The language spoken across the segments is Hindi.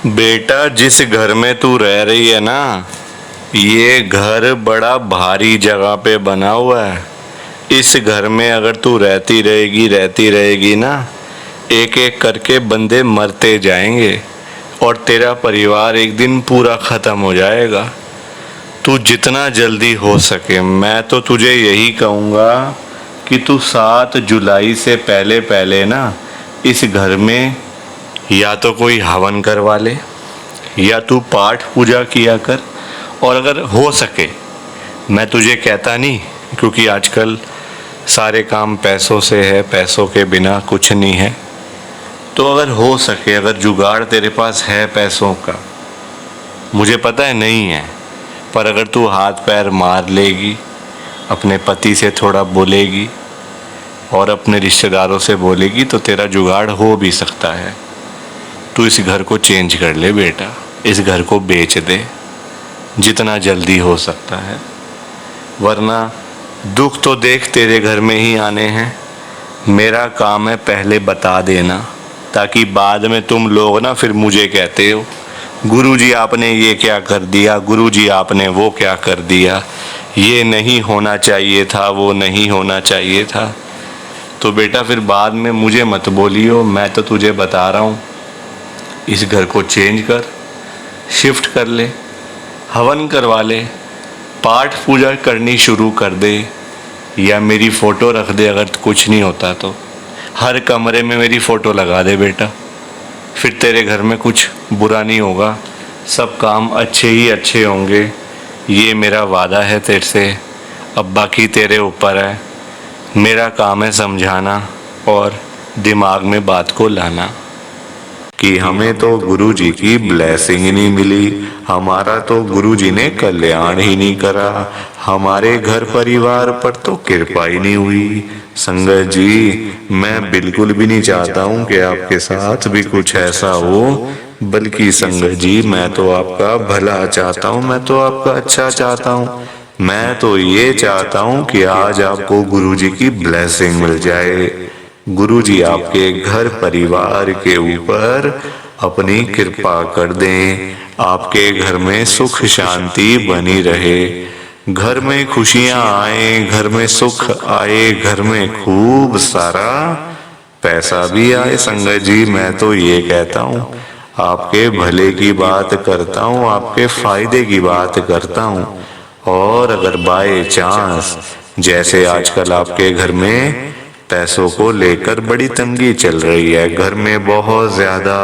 बेटा, जिस घर में तू रह रही है ना, ये घर बड़ा भारी जगह पे बना हुआ है। इस घर में अगर तू रहती रहेगी ना, एक एक करके बंदे मरते जाएंगे और तेरा परिवार एक दिन पूरा ख़त्म हो जाएगा। तू जितना जल्दी हो सके, मैं तो तुझे यही कहूँगा कि तू 7 जुलाई से पहले पहले ना इस घर में या तो कोई हवन करवा ले या तू पाठ पूजा किया कर। और अगर हो सके, मैं तुझे कहता नहीं क्योंकि आजकल सारे काम पैसों से है, पैसों के बिना कुछ नहीं है, तो अगर हो सके, अगर जुगाड़ तेरे पास है पैसों का, मुझे पता है नहीं है, पर अगर तू हाथ पैर मार लेगी, अपने पति से थोड़ा बोलेगी और अपने रिश्तेदारों से बोलेगी तो तेरा जुगाड़ हो भी सकता है। तू इस घर को चेंज कर ले बेटा, इस घर को बेच दे जितना जल्दी हो सकता है, वरना दुख तो देख तेरे घर में ही आने हैं। मेरा काम है पहले बता देना, ताकि बाद में तुम लोग ना फिर मुझे कहते हो गुरुजी आपने ये क्या कर दिया, गुरुजी आपने वो क्या कर दिया, ये नहीं होना चाहिए था, वो नहीं होना चाहिए था। तो बेटा फिर बाद में मुझे मत बोलियो, मैं तो तुझे बता रहा हूँ, इस घर को चेंज कर, शिफ्ट कर ले, हवन करवा ले, पाठ पूजा करनी शुरू कर दे, या मेरी फ़ोटो रख दे। अगर कुछ नहीं होता तो हर कमरे में मेरी फ़ोटो लगा दे बेटा, फिर तेरे घर में कुछ बुरा नहीं होगा, सब काम अच्छे ही अच्छे होंगे। ये मेरा वादा है तेरे से। अब बाकी तेरे ऊपर है, मेरा काम है समझाना और दिमाग में बात को लाना कि हमें तो गुरुजी की ब्लेसिंग ही नहीं मिली, हमारा तो गुरुजी ने कल्याण ही नहीं करा, हमारे घर परिवार पर तो कृपा ही नहीं हुई। संगत जी, मैं बिल्कुल भी नहीं चाहता हूँ कि आपके साथ भी कुछ ऐसा हो, बल्कि संगत जी मैं तो आपका भला चाहता हूँ, मैं तो आपका अच्छा चाहता हूँ। मैं तो ये चाहता हूँ कि आज आपको गुरुजी की ब्लेसिंग मिल जाए, गुरुजी आपके घर परिवार के ऊपर अपनी कृपा कर दें, आपके घर में सुख शांति बनी रहे, घर में खुशियां आए, घर में सुख आए, घर में खूब सारा पैसा भी आए। संगत जी, मैं तो ये कहता हूँ, आपके भले की बात करता हूँ, आपके फायदे की बात करता हूँ। और अगर बाय चांस जैसे आजकल आपके घर में पैसों को लेकर बड़ी तंगी चल रही है, घर में बहुत ज्यादा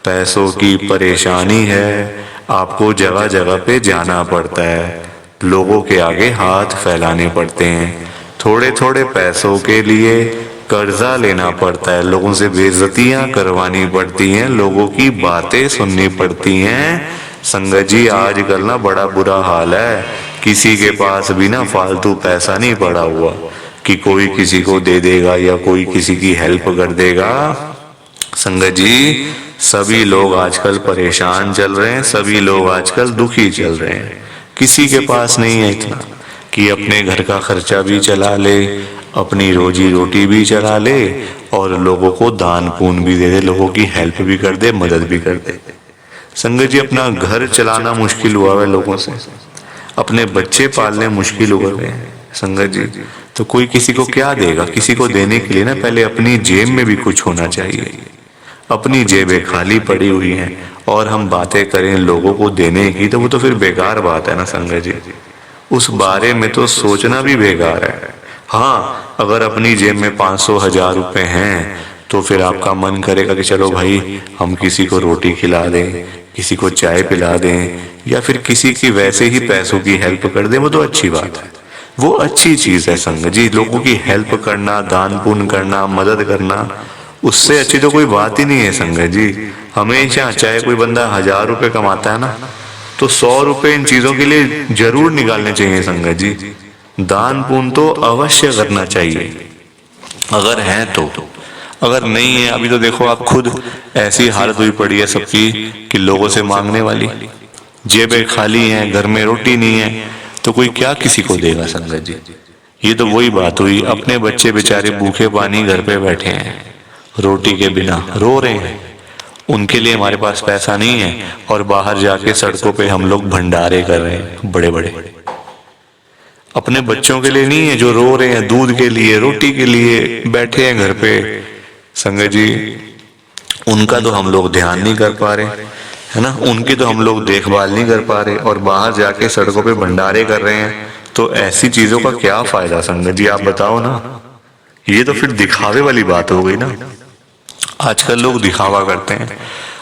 पैसों की परेशानी है, आपको जगह जगह पे जाना पड़ता है, लोगों के आगे हाथ फैलाने पड़ते हैं, थोड़े थोड़े पैसों के लिए कर्जा लेना पड़ता है, लोगों से बेइज्जतियां करवानी पड़ती हैं, लोगों की बातें सुननी पड़ती हैं। संगत जी, आजकल ना बड़ा बुरा हाल है, किसी के पास भी ना फालतू पैसा नहीं पड़ा हुआ कि कोई किसी को दे देगा या कोई किसी की हेल्प कर देगा। संगत जी, सभी लोग आजकल परेशान चल रहे हैं, सभी लोग आजकल दुखी चल रहे हैं, किसी के पास नहीं है इतना कि अपने घर का खर्चा भी चला ले, अपनी रोजी रोटी भी चला ले और लोगों को दान पुण्य भी दे दे, लोगों की हेल्प भी कर दे, मदद भी कर दे। संगत जी, अपना घर चलाना मुश्किल हुआ है लोगों से, अपने बच्चे पालने मुश्किल हो गए हैं संगत जी, तो कोई किसी को क्या देगा। किसी को देने के लिए ना पहले अपनी जेब में भी कुछ होना चाहिए, अपनी जेबें खाली पड़ी हुई हैं और हम बातें करें लोगों को देने की, तो वो तो फिर बेकार बात है ना संगत जी, उस बारे में तो सोचना भी बेकार है। हाँ, अगर अपनी जेब में 500-1000 रुपए हैं तो फिर आपका मन करेगा कि चलो भाई हम किसी को रोटी खिला दें, किसी को चाय पिला दें, या फिर किसी की वैसे ही पैसों की हेल्प कर दें, वो तो अच्छी बात है, वो अच्छी चीज है संगत जी। लोगों की हेल्प करना, दान पुण्य करना, मदद करना, उससे अच्छी तो कोई बात ही नहीं है संगत जी। हमेशा चाहे कोई बंदा 1000 रुपए कमाता है ना, तो 100 रुपए इन चीजों के लिए जरूर निकालने चाहिए संगत जी। दान पुण्य तो अवश्य करना चाहिए अगर है तो। अगर नहीं है, अभी तो देखो आप खुद, ऐसी हालत हुई पड़ी है सबकी कि लोगों से मांगने वाली, जेबें खाली हैं, घर में रोटी नहीं है, तो कोई क्या किसी को देगा संगत जी। ये तो वही बात हुई, अपने बच्चे बेचारे भूखे पानी घर पे बैठे हैं, रोटी के बिना रो रहे हैं, उनके लिए हमारे पास पैसा नहीं है और बाहर जाके सड़कों पे हम लोग भंडारे कर रहे हैं बड़े बड़े। अपने बच्चों के लिए नहीं है जो रो रहे हैं दूध के लिए, रोटी के लिए बैठे हैं घर पे। संगत जी, उनका तो हम लोग ध्यान नहीं कर पा रहे, है ना, उनकी तो हम लोग देखभाल नहीं कर पा रहे और बाहर जाके सड़कों पे भंडारे कर रहे हैं। तो ऐसी चीजों का क्या फायदा संगत जी, आप बताओ ना। ये तो फिर दिखावे वाली बात हो गई ना। आजकल लोग दिखावा करते हैं,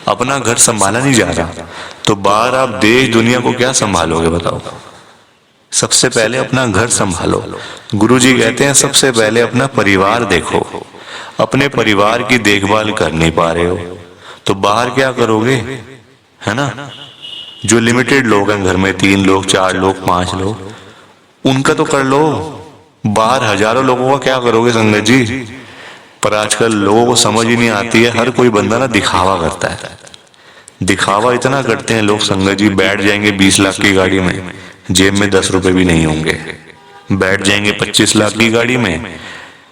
अपना घर संभाला नहीं जा रहा, तो बाहर आप देश दुनिया को क्या संभालोगे बताओ। सबसे पहले अपना घर संभालो। गुरुजी कहते हैं सबसे पहले अपना परिवार देखो। अपने परिवार की देखभाल कर नहीं पा रहे हो तो बाहर क्या करोगे, है ना। जो लिमिटेड लोग हैं घर में, 3 लोग 4 लोग 5 लोग, उनका तो कर लो। बाहर हजारों लोगों का क्या करोगे संगत जी। पर आजकल लोगों को समझ ही नहीं आती है, हर कोई बंदा ना दिखावा करता है। दिखावा इतना करते हैं लोग संगत जी, बैठ जाएंगे 20 लाख की गाड़ी में, जेब में 10 रुपए भी नहीं होंगे। बैठ जाएंगे 25 लाख की गाड़ी में,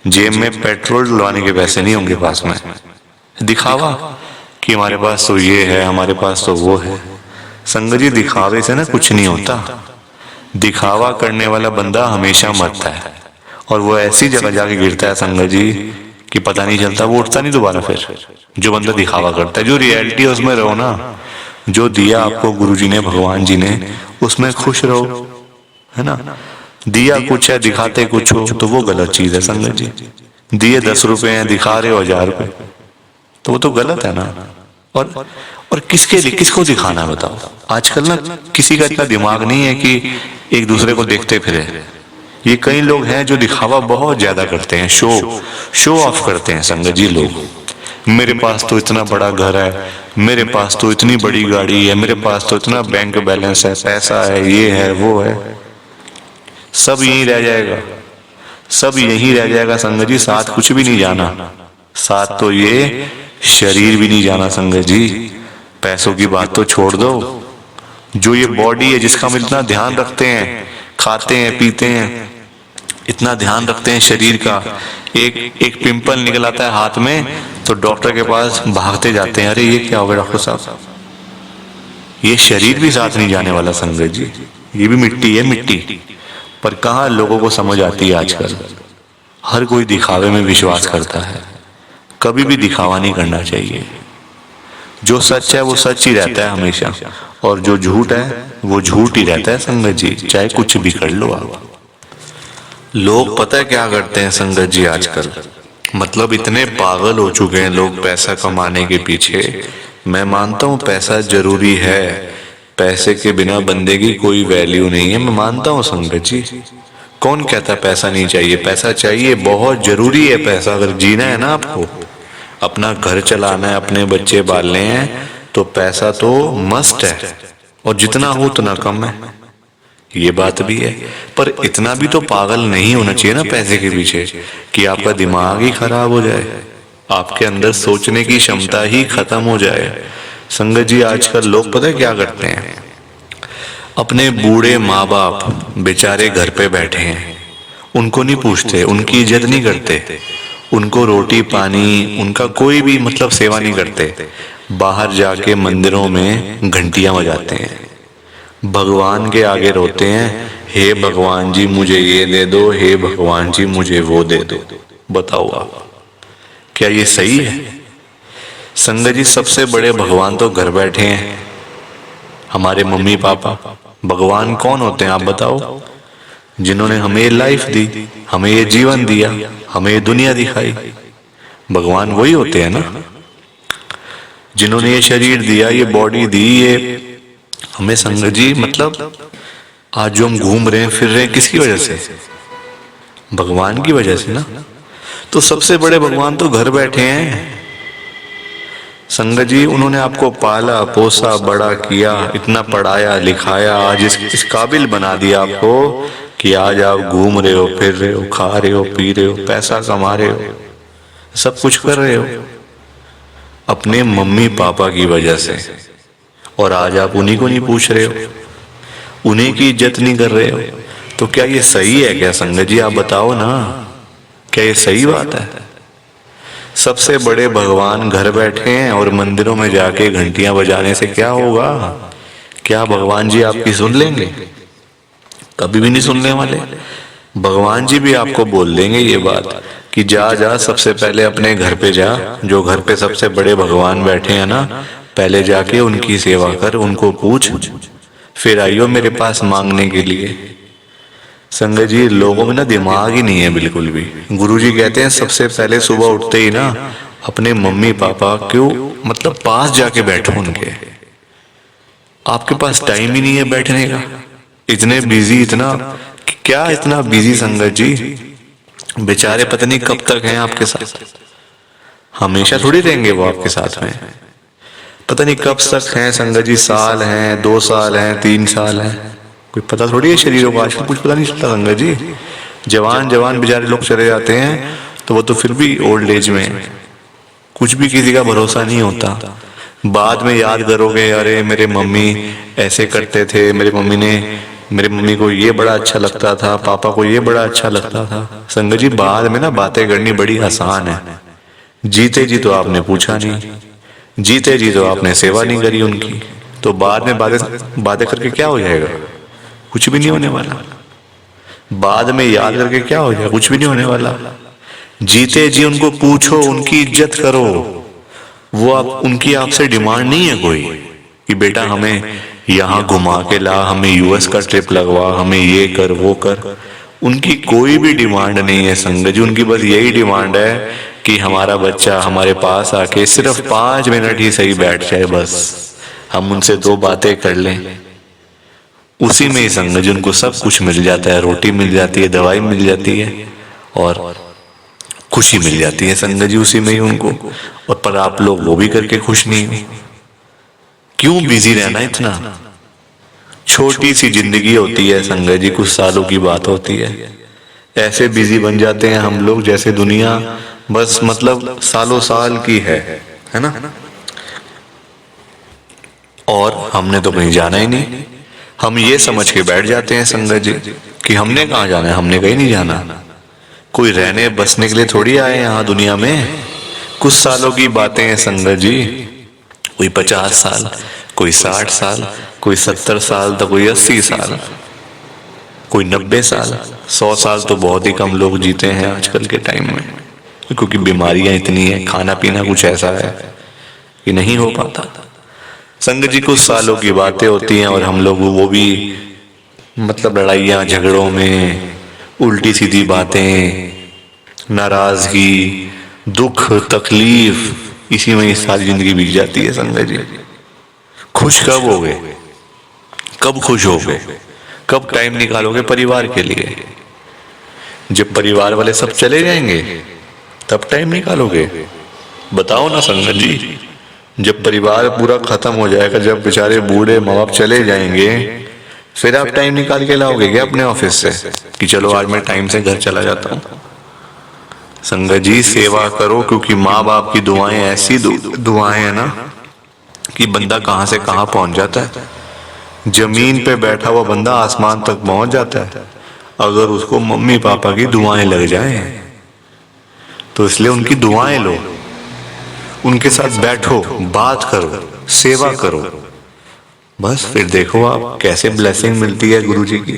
जेब में पेट्रोल डलवाने के पैसे नहीं होंगे पास में। दिखावा कि हमारे पास तो ये है, हमारे पास तो वो है। संगत जी, दिखावे से ना कुछ नहीं होता। दिखावा करने वाला बंदा हमेशा मरता है और वो ऐसी जगह जाके गिरता है संगत जी कि पता नहीं चलता, वो उठता नहीं दोबारा फिर। जो बंदा दिखावा करता है, जो रियलिटी है उसमें रहो ना। जो दिया आपको गुरुजी ने, भगवान जी ने, उसमें खुश रहो, है ना। दिया कुछ है, दिखाते कुछ हो तो वो गलत चीज है संगत जी। दिए 10 रुपए हैं, दिखा रहे हो 1000 रुपए, तो वो तो गलत है ना। और किसके लिए, किसको दिखाना है बताओ। आजकल ना किसी का इतना दिमाग नहीं है कि एक दूसरे को देखते फिरे। ये कई लोग हैं जो दिखावा बहुत ज्यादा करते हैं, शो ऑफ करते हैं संगत जी लोग। मेरे पास तो इतना बड़ा घर है, मेरे पास तो इतनी बड़ी गाड़ी है, मेरे पास तो इतना बैंक बैलेंस है, पैसा है, ये है वो है। सब यहीं रह जाएगा, सब यहीं रह जाएगा संगत जी। साथ कुछ भी नहीं जाना, साथ तो ये शरीर भी नहीं जाना संगत जी। पैसों की बात तो छोड़ दो, जो ये बॉडी है जिसका हम इतना ध्यान रखते हैं, खाते हैं पीते हैं, इतना ध्यान रखते हैं शरीर का, एक पिंपल निकल आता है हाथ में तो डॉक्टर के पास भागते जाते हैं, अरे ये क्या हो गया डॉक्टर साहब। ये शरीर भी साथ नहीं जाने वाला संगत जी, ये भी मिट्टी है, मिट्टी। पर कहाँ लोगों को समझ आती है आजकल। हर कोई दिखावे में विश्वास करता है, कभी भी दिखावा नहीं करना चाहिए। जो सच है वो सच ही रहता है हमेशा, और जो झूठ है वो झूठ ही रहता है संगत जी, चाहे कुछ भी कर लो आप। लोग पता है क्या करते हैं संगत जी आजकल, मतलब इतने पागल हो चुके हैं लोग पैसा कमाने के पीछे। मैं मानता हूँ पैसा जरूरी है, पैसे के बिना बंदे की कोई वैल्यू नहीं है, मैं मानता हूँ संगत जी। कौन कहता पैसा नहीं चाहिए, पैसा चाहिए, बहुत जरूरी है पैसा। अगर जीना है ना आपको, अपना घर चलाना है, अपने बच्चे पालने हैं, तो पैसा तो मस्ट है, और जितना हो उतना कम है, ये बात भी है। पर इतना भी तो पागल नहीं होना चाहिए ना पैसे के पीछे कि आपका दिमाग ही खराब हो जाए, आपके अंदर सोचने की क्षमता ही खत्म हो जाए। संगत जी, आजकल लोग पता है क्या करते हैं, अपने बूढ़े माँ बाप बेचारे घर पे बैठे हैं, उनको नहीं पूछते, उनकी इज्जत नहीं करते, उनको रोटी पानी, उनका कोई भी मतलब सेवा नहीं करते। बाहर जाके मंदिरों में घंटियां बजाते हैं, भगवान के आगे रोते हैं, हे भगवान जी मुझे ये दे दो, हे भगवान जी मुझे वो दे दो। बताओ आप, क्या ये सही है? संगत जी, सबसे बड़े भगवान तो घर बैठे हैं, हमारे मम्मी पापा। भगवान कौन होते हैं आप बताओ? जिन्होंने हमें लाइफ दी, हमें ये जीवन दिया, हमें ये दुनिया दिखाई, भगवान वही होते हैं ना। जिन्होंने ये शरीर दिया, ये बॉडी दी, ये हमें संगत जी, मतलब आज जो हम घूम रहे हैं फिर रहे हैं, किसकी वजह से? भगवान की वजह से ना। तो सबसे बड़े भगवान तो घर बैठे हैं संगत जी। उन्होंने आपको पाला पोसा बड़ा किया, इतना पढ़ाया लिखाया, आज इस काबिल बना दिया आपको कि आज आप घूम रहे हो, फिर रहे हो, खा रहे हो, पी रहे हो, पैसा कमा रहे हो, सब कुछ कर रहे हो अपने मम्मी पापा की वजह से। और आज आप उन्हीं को नहीं पूछ रहे हो, उन्हीं की इज्जत नहीं कर रहे हो। तो क्या ये सही है क्या संगत जी? आप बताओ ना, क्या ये सही बात है? सबसे बड़े भगवान घर बैठे हैं और मंदिरों में जाके घंटियां बजाने से क्या होगा? क्या भगवान जी आपकी सुन लेंगे? कभी भी नहीं सुनने वाले। भगवान जी भी आपको बोल देंगे ये बात कि जा जा, सबसे पहले अपने घर पे जा, जो घर पे सबसे बड़े भगवान बैठे हैं ना, पहले जाके उनकी सेवा कर, उनको पूछ, फिर आइयो मेरे पास मांगने के लिए। संगत जी, लोगों में ना दिमाग ही नहीं है बिल्कुल भी। गुरुजी कहते हैं सबसे पहले सुबह उठते ही ना अपने मम्मी पापा क्यों मतलब पास जाके बैठो उनके। आपके पास टाइम ही नहीं है बैठने का, इतने बिजी, इतना क्या इतना बिजी संगत जी। बेचारे पता नहीं कब तक हैं आपके साथ, हमेशा थोड़ी रहेंगे वो आपके साथ में। पता नहीं कब तक हैं संगत जी, साल हैं, 2 साल हैं, 3 साल हैं, कोई पता थोड़ी है शरीरों को। आजकल कुछ पता नहीं चलता संगत जी। जवान जवान बेचारे लोग चले जाते हैं तो वो तो फिर भी ओल्ड एज में, कुछ भी किसी का भरोसा नहीं होता। बाद में याद करोगे, अरे मेरे मम्मी ऐसे करते थे, मेरे मम्मी को ये बड़ा अच्छा लगता था, पापा को ये बड़ा अच्छा लगता था। संगत जी, बाद में ना बातें करनी बड़ी आसान है, जीते जी तो आपने पूछा नहीं, जीते जी तो आपने सेवा नहीं करी उनकी, तो बाद में बातें करके क्या हो जाएगा? कुछ भी नहीं होने वाला। बाद में याद करके क्या हो जाएगा? कुछ भी नहीं होने वाला। जीते जी उनको पूछो, उनकी इज्जत करो। वो आप उनकी आपसे डिमांड नहीं है कोई कि बेटा हमें यहाँ घुमा के ला, हमें यूएस का ट्रिप लगवा, हमें ये कर वो कर। उनकी कोई भी डिमांड नहीं है संगत जी। उनकी बस यही डिमांड है कि हमारा बच्चा हमारे पास आके सिर्फ 5 मिनट ही सही बैठ जाए, बस हम उनसे 2 बातें कर लें। उसी में ही संगत जी उनको सब कुछ मिल जाता है, रोटी मिल जाती है, दवाई मिल जाती है और खुशी मिल जाती है संगत जी उसी में ही उनको। और पर आप लोग वो भी करके खुश नहीं हो। क्यों बिजी रहना इतना? छोटी सी जिंदगी होती है संगत जी, कुछ सालों की बात होती है। ऐसे बिजी बन जाते हैं हम लोग जैसे दुनिया बस मतलब सालों साल की है ना। और हमने तो कहीं जाना ही नहीं। हम ये समझ के बैठ जाते हैं संगत जी कि हमने कहाँ जाना है, हमने कहीं नहीं जाना। कोई रहने बसने के लिए थोड़ी आए यहाँ दुनिया में। कुछ सालों की बातें हैं संगत जी, कोई 50 साल, कोई 60 साल, कोई 70 साल, तो कोई 80 साल, कोई 90 साल। 100 साल तो बहुत ही कम लोग जीते हैं आजकल के टाइम में, क्योंकि बीमारियां इतनी है, खाना पीना कुछ ऐसा है कि नहीं हो पाता। संगत जी, कुछ सालों की बातें होती हैं और हम लोग वो भी मतलब लड़ाइयाँ झगड़ों में, उल्टी सीधी बातें, नाराजगी, दुख, तकलीफ, इसी में सारी जिंदगी बीत जाती है संगत जी। खुश कब होगे? कब खुश होगे? कब टाइम निकालोगे परिवार के लिए? जब परिवार वाले सब चले जाएंगे तब टाइम निकालोगे? बताओ ना संगत जी। जब परिवार पूरा खत्म हो जाएगा, जब बेचारे बूढ़े माँ बाप चले जाएंगे, फिर आप टाइम निकाल के लाओगे क्या अपने ऑफिस से कि चलो आज मैं टाइम से घर चला जाता हूँ? संगत जी, सेवा करो, क्योंकि माँ बाप की दुआएं ऐसी दुआएं है ना कि बंदा कहाँ से कहाँ पहुंच जाता है। जमीन पे बैठा हुआ बंदा आसमान तक पहुंच जाता है अगर उसको मम्मी पापा की दुआएं लग जाएं। तो इसलिए उनकी दुआएं लो, उनके साथ बैठो, बात करो, सेवा करो, बस फिर देखो आप कैसे ब्लेसिंग मिलती है गुरुजी की,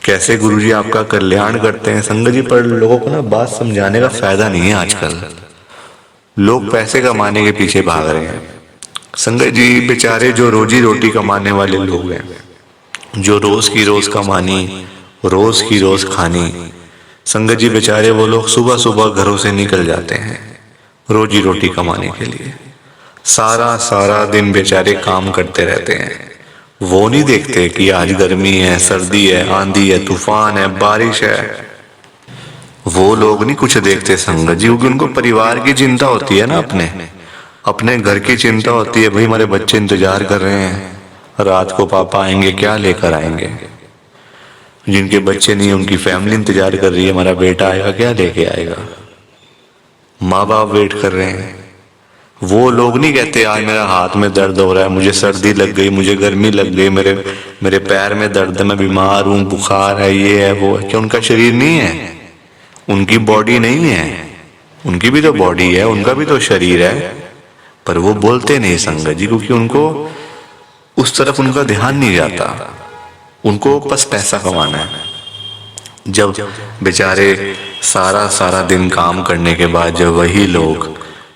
कैसे गुरुजी आपका कल्याण करते हैं संगत जी। पर लोगों को ना बात समझाने का फायदा नहीं है आजकल। लोग पैसे कमाने के पीछे भाग रहे हैं संगत जी। बेचारे जो रोजी रोटी कमाने वाले लोग हैं, जो रोज की रोज कमानी, रोज की रोज खानी, संगत जी बेचारे वो लोग सुबह सुबह घरों से निकल जाते हैं रोजी रोटी कमाने के लिए। सारा सारा दिन बेचारे काम करते रहते हैं। वो नहीं देखते कि आज गर्मी है, सर्दी है, आंधी है, तूफान है, बारिश है। वो लोग नहीं कुछ देखते संगत जी, क्योंकि उनको परिवार की चिंता होती है ना, अपने घर की चिंता होती है। भाई हमारे बच्चे इंतजार कर रहे हैं रात को, पापा आएंगे क्या लेकर आएंगे। जिनके बच्चे नहीं, उनकी फैमिली इंतजार कर रही है, हमारा बेटा आएगा क्या लेके आएगा। माँ बाप वेट कर रहे हैं। वो लोग नहीं कहते आज मेरा हाथ में दर्द हो रहा है, मुझे सर्दी लग गई, मुझे गर्मी लग गई, मेरे पैर में दर्द है, मैं बीमार हूँ, बुखार है, ये है वो है। क्या उनका शरीर नहीं है? उनकी बॉडी नहीं है? उनकी भी तो बॉडी है, उनका भी तो शरीर है, पर वो बोलते नहीं संगत जी, क्योंकि उनको उस तरफ उनका ध्यान नहीं जाता। उनको बस पैसा कमाना है। जब बेचारे सारा सारा दिन काम करने के बाद जब वही लोग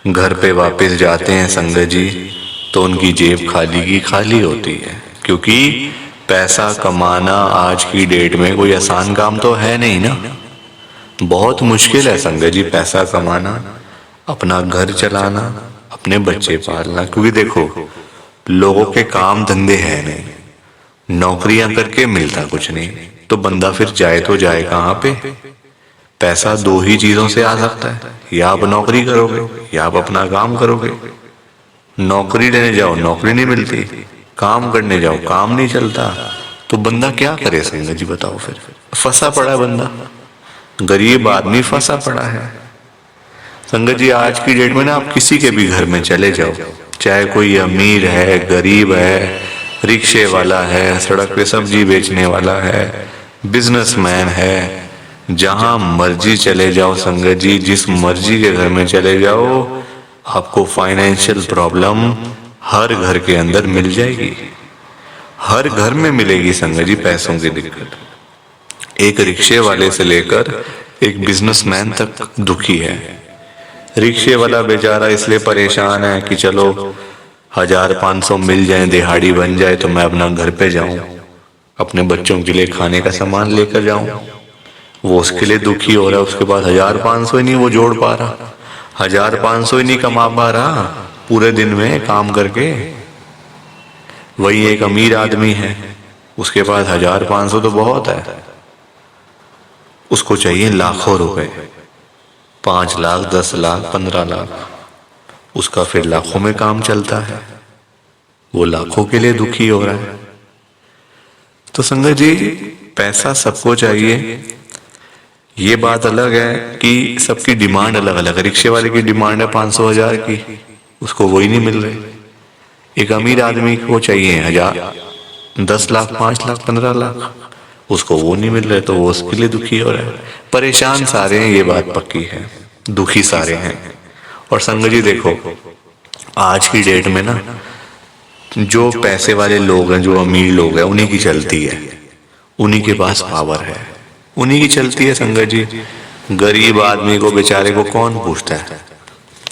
घर पे वापस जाते हैं संगत जी, तो उनकी जेब खाली की खाली होती है। क्योंकि पैसा कमाना आज की डेट में कोई आसान काम तो है नहीं ना, बहुत मुश्किल है संगत जी पैसा कमाना, अपना घर चलाना, अपने बच्चे पालना। क्योंकि देखो, लोगों के काम धंधे है नहीं, नौकरियां करके मिलता कुछ नहीं, तो बंदा फिर जाए तो जाए कहाँ पे। पैसा दो ही चीजों से आ सकता है, या आप नौकरी करोगे या आप अपना काम करोगे। नौकरी लेने जाओ नौकरी नहीं मिलती, काम करने जाओ काम नहीं चलता, तो बंदा क्या करे संगत जी बताओ। फिर फंसा पड़ा है बंदा, गरीब आदमी फंसा पड़ा है संगत जी। आज की डेट में ना आप किसी के भी घर में चले जाओ, चाहे कोई अमीर है, गरीब है, रिक्शे वाला है, सड़क पे सब्जी बेचने वाला है, बिजनेसमैन है, जहां मर्जी चले जाओ संगत जी, जिस मर्जी के घर में चले जाओ, आपको फाइनेंशियल प्रॉब्लम हर घर के अंदर मिल जाएगी। हर घर में मिलेगी संगत जी पैसों की दिक्कत। एक रिक्शे वाले से लेकर एक बिजनेसमैन तक दुखी है। रिक्शे वाला बेचारा इसलिए परेशान है कि चलो 1500 मिल जाए, दिहाड़ी बन जाए, तो मैं अपना घर पे जाऊं, अपने बच्चों के लिए खाने का सामान लेकर जाऊं। वो उसके लिए दुखी हो रहा है। उसके बाद 1500 ही नहीं वो जोड़ पा रहा, 1500 ही नहीं कमा पा रहा पूरे दिन में काम करके। वही एक अमीर आदमी है, उसके पास 1500 तो बहुत है, उसको चाहिए लाखों रुपए, 5 लाख, 10 लाख, 15 लाख, उसका फिर लाखों में काम चलता है, वो लाखों के लिए दुखी हो रहा है। तो संगत जी, पैसा सबको चाहिए, ये बात अलग है कि सबकी डिमांड अलग अलग है। रिक्शे वाले की डिमांड है 500,000 की, उसको वही नहीं मिल रही। एक अमीर आदमी को चाहिए 10 लाख, 5 लाख, 15 लाख, उसको वो नहीं मिल रहे, तो वो उसके लिए दुखी हो रहा है। परेशान सारे हैं, ये बात पक्की है, दुखी सारे हैं। और संगत जी देखो, आज की डेट में ना जो पैसे वाले लोग हैं, जो अमीर लोग हैं, उन्हीं की चलती है, उन्हीं के पास पावर है, उन्हीं की चलती है संगत जी। गरीब आदमी को बेचारे को कौन पूछता है?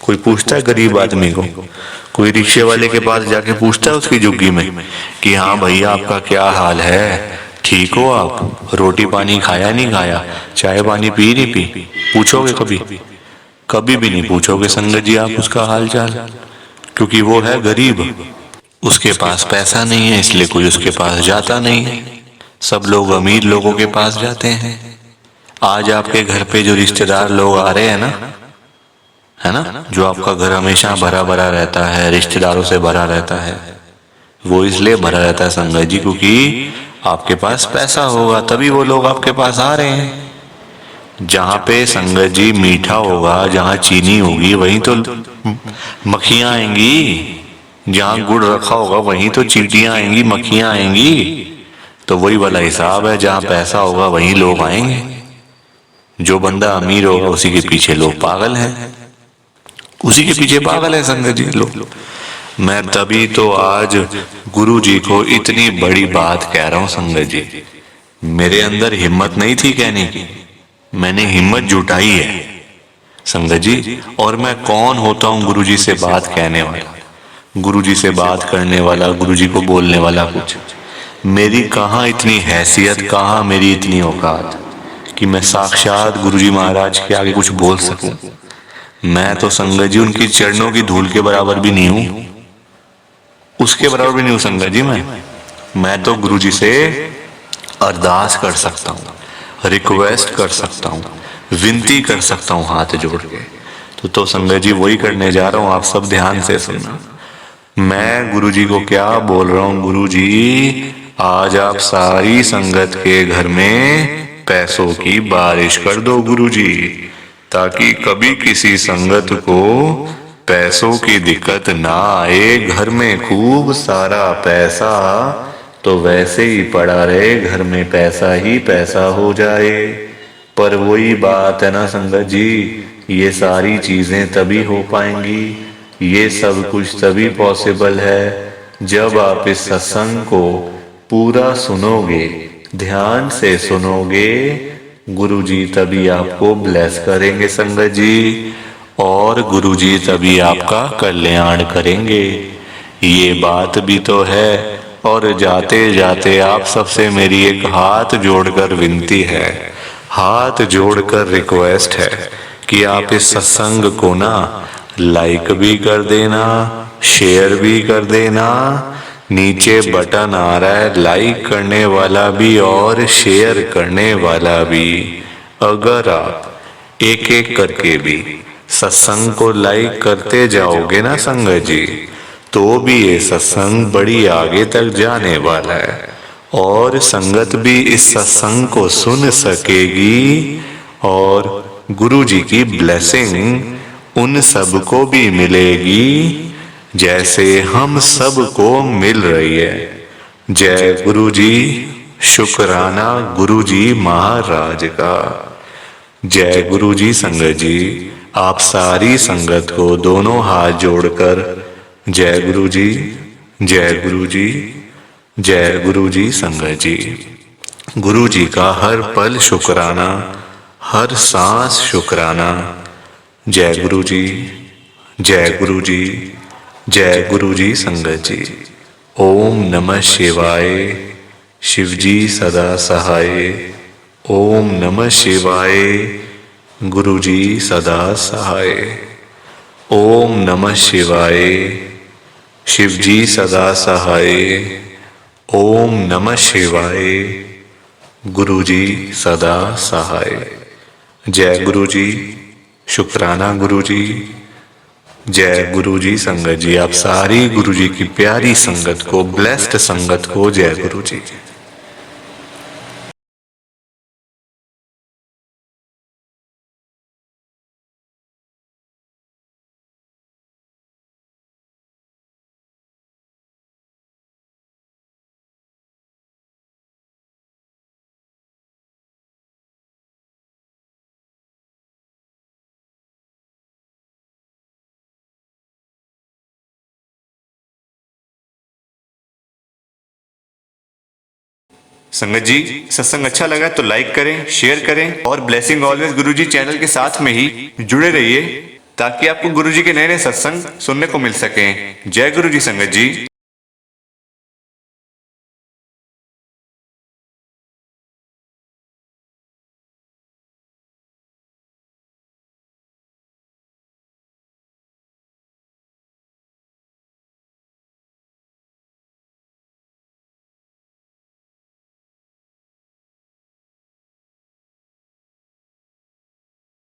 कोई पूछता है गरीब आदमी को? कोई रिक्शे वाले के पास जाके पूछता है उसकी झुग्गी में कि हाँ भैया आपका क्या हाल है, ठीक हो आप, रोटी पानी खाया नहीं खाया, चाय पानी पी नहीं पी? पूछोगे कभी? कभी भी नहीं पूछोगे संगत जी आप उसका हाल चाल, क्योंकि वो है गरीब, उसके पास पैसा नहीं है, इसलिए कोई उसके पास जाता नहीं है। सब लोग अमीर लोगों के पास जाते हैं। आज आपके घर पे जो रिश्तेदार लोग आ रहे हैं ना, है ना, जो आपका घर हमेशा भरा भरा रहता है, रिश्तेदारों से भरा रहता है, वो इसलिए भरा रहता है संगत जी क्योंकि आपके पास पैसा होगा, तभी वो लोग आपके पास आ रहे हैं। जहाँ पे संगत जी मीठा होगा, जहाँ चीनी होगी, वहीं तो मक्खियां आएंगी। जहाँ गुड़ रखा होगा वहीं तो चींटियां आएंगी, मक्खियां आएंगी। तो वही वाला हिसाब है, जहाँ पैसा होगा वहीं लोग आएंगे। जो बंदा अमीर होगा उसी के पीछे लोग पागल हैं, उसी के पीछे पागल है संगत जी लोग। मैं तभी तो आज गुरु जी को इतनी बड़ी बात कह रहा हूँ संगत जी। मेरे अंदर हिम्मत नहीं थी कहने की, मैंने हिम्मत जुटाई है संगत जी। और मैं कौन होता हूँ गुरु जी से बात कहने वाला, गुरु जी से बात करने वाला, गुरु जी को बोलने वाला? कुछ मेरी कहाँ इतनी हैसियत, कहाँ मेरी इतनी औकात कि मैं साक्षात गुरु जी महाराज के आगे कुछ बोल सकूं। मैं तो संगत जी उनकी चरणों की धूल के बराबर भी नहीं हूं, उसके बराबर भी नहीं हूं संगत जी। मैं तो गुरु जी से अरदास कर सकता हूँ, रिक्वेस्ट कर सकता हूँ, विनती कर सकता हूँ हाथ जोड़ के। तो संगत जी वही करने जा रहा हूँ, आप सब ध्यान से सुनना। मैं गुरु जी को क्या बोल रहा हूँ, गुरु जी आज आप सारी संगत के घर में पैसों की बारिश कर दो गुरु जी, ताकि कभी किसी संगत को पैसों की दिक्कत ना आए। घर में खूब सारा पैसा तो वैसे ही पड़ा रहे, घर में पैसा ही पैसा हो जाए। पर वही बात है ना संगत जी, ये सारी चीजें तभी हो पाएंगी, ये सब कुछ तभी पॉसिबल है जब आप इस सत्संग को पूरा सुनोगे, ध्यान से सुनोगे। गुरुजी तभी आपको ब्लेस करेंगे संगत जी, और गुरुजी तभी आपका कल्याण करेंगे। ये बात भी तो है। और जाते जाते आप सबसे मेरी एक हाथ जोड़कर विनती है, हाथ जोड़कर रिक्वेस्ट है कि आप इस सत्संग को ना लाइक भी कर देना, शेयर भी कर देना। नीचे बटन आ रहा है लाइक करने वाला भी और शेयर करने वाला भी। अगर आप एक एक करके भी सत्संग को लाइक करते जाओगे ना संगत जी, तो भी ये सत्संग बड़ी आगे तक जाने वाला है और संगत भी इस सत्संग को सुन सकेगी और गुरु जी की ब्लेसिंग उन सबको भी मिलेगी जैसे हम सबको मिल रही है। जय गुरु जी, शुक्राना गुरु जी महाराज का। जय गुरु जी संगत जी, आप सारी संगत को दोनों हाथ जोड़कर जय गुरु जी, जय गुरु जी, जय गुरु जी संगत जी। गुरु जी का हर पल शुक्राना, हर सांस शुक्राना। जय गुरु जी, जय गुरु जी, जय गुरु जी संगत जी। ओम नमः शिवाय। शिव जी सदा सहाय। ओम नमः शिवाय। गुरु जी सदा सहाय। ओम नमः शिवाय। शिव जी सदा सहाय। ओम नमः शिवाय। गुरु जी सदा सहाय। जय गुरु जी, शुक्राना गुरु जी। जय गुरु जी संगत जी, आप सारी गुरु जी की प्यारी संगत को, ब्लेस्ड संगत को जय गुरु जी। संगत जी, सत्संग अच्छा लगा तो लाइक करें, शेयर करें और ब्लेसिंग ऑलवेज गुरुजी चैनल के साथ में ही जुड़े रहिए ताकि आपको गुरुजी के नए नए सत्संग सुनने को मिल सकें। जय गुरु जी संगत जी।